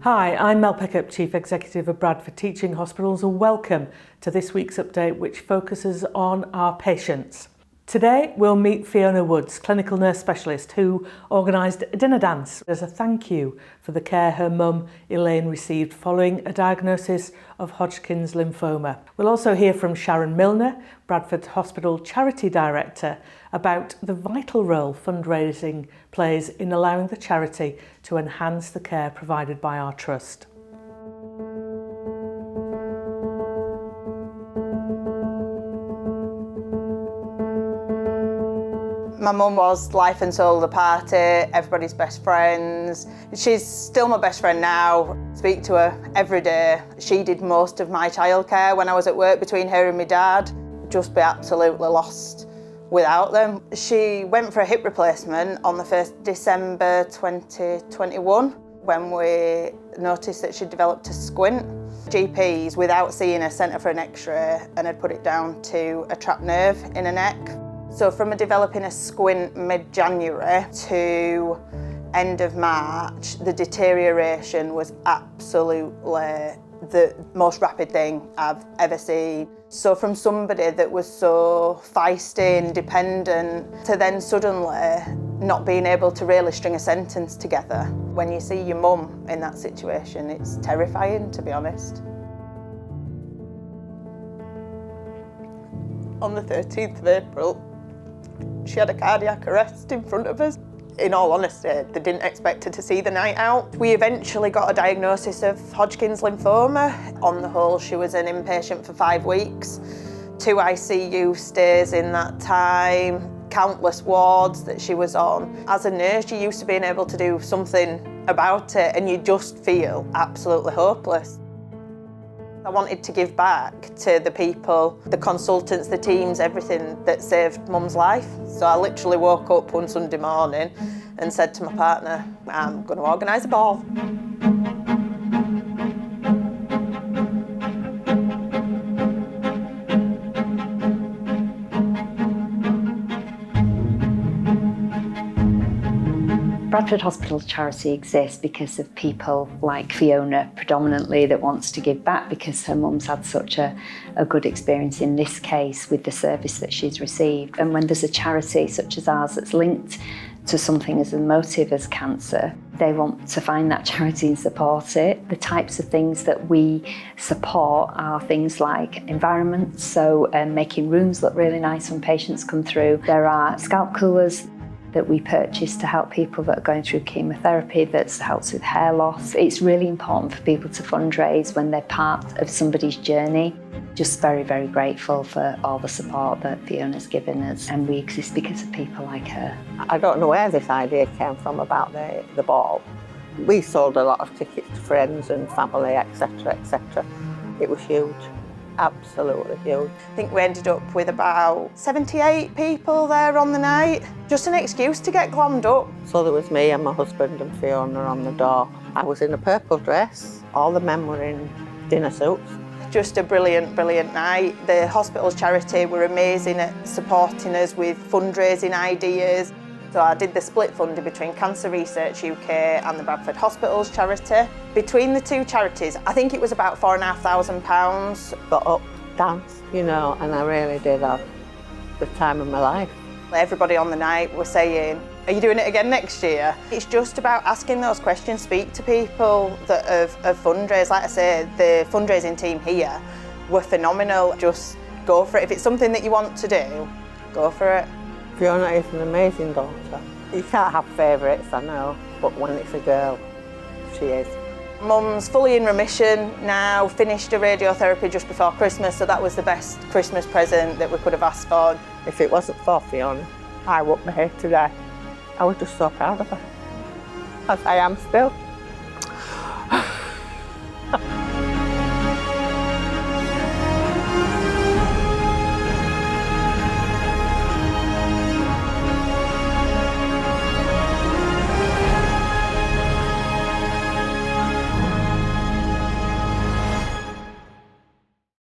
Hi, I'm Mel Pickup, Chief Executive of Bradford Teaching Hospitals, and welcome to this week's update, which focuses on our patients. Today we'll meet Fiona Woods, Clinical Nurse Specialist, who organised a dinner dance as a thank you for the care her mum Elaine received following a diagnosis of Hodgkin's lymphoma. We'll also hear from Sharon Milner, Bradford Hospitals Charity Director, about the vital role fundraising plays in allowing the charity to enhance the care provided by our trust. My mum was life and soul of the party, everybody's best friends. She's still my best friend now. Speak to her every day. She did most of my childcare when I was at work between her and my dad. Just be absolutely lost without them. She went for a hip replacement on the 1st December 2021 when we noticed that she'd developed a squint. GPs, without seeing her, sent her for an x-ray and had put it down to a trapped nerve in her neck. So from developing a squint mid-January to end of March, the deterioration was absolutely the most rapid thing I've ever seen. So from somebody that was so feisty and dependent to then suddenly not being able to really string a sentence together. When you see your mum in that situation, it's terrifying, to be honest. On the 13th of April, she had a cardiac arrest in front of us. In all honesty, they didn't expect her to see the night out. We eventually got a diagnosis of Hodgkin's lymphoma. On the whole, she was an inpatient for 5 weeks, 2 ICU stays in that time, countless wards that she was on. As a nurse, you're used to being able to do something about it, and you just feel absolutely hopeless. I wanted to give back to the people, the consultants, the teams, everything that saved Mum's life. So I literally woke up one Sunday morning and said to my partner, I'm going to organise a ball. Bradford Hospitals Charity exists because of people like Fiona, predominantly, that wants to give back because her mum's had such a good experience in this case with the service that she's received. And when there's a charity such as ours that's linked to something as emotive as cancer, they want to find that charity and support it. The types of things that we support are things like environments, so making rooms look really nice when patients come through. There are scalp coolers that we purchase to help people that are going through chemotherapy that helps with hair loss. It's really important for people to fundraise when they're part of somebody's journey. Just very, very grateful for all the support that Fiona's given us, and we exist because of people like her. I don't know where this idea came from about the ball. We sold a lot of tickets to friends and family, etc., etc. It was huge. Absolutely huge. I think we ended up with about 78 people there on the night. Just an excuse to get glammed up. So there was me and my husband and Fiona on the door. I was in a purple dress. All the men were in dinner suits. Just a brilliant, brilliant night. The hospital's charity were amazing at supporting us with fundraising ideas. So I did the split funding between Cancer Research UK and the Bradford Hospitals Charity. Between the two charities, I think it was about £4,500. Got up, danced, and I really did have the time of my life. Everybody on the night was saying, are you doing it again next year? It's just about asking those questions, speak to people that have fundraised. Like I say, the fundraising team here were phenomenal. Just go for it. If it's something that you want to do, go for it. Fiona is an amazing daughter. You can't have favourites, I know, but when it's a girl, she is. Mum's fully in remission now, finished her radiotherapy just before Christmas, so that was the best Christmas present that we could have asked for. If it wasn't for Fiona, I wouldn't be here today. I was just so proud of her, as I am still.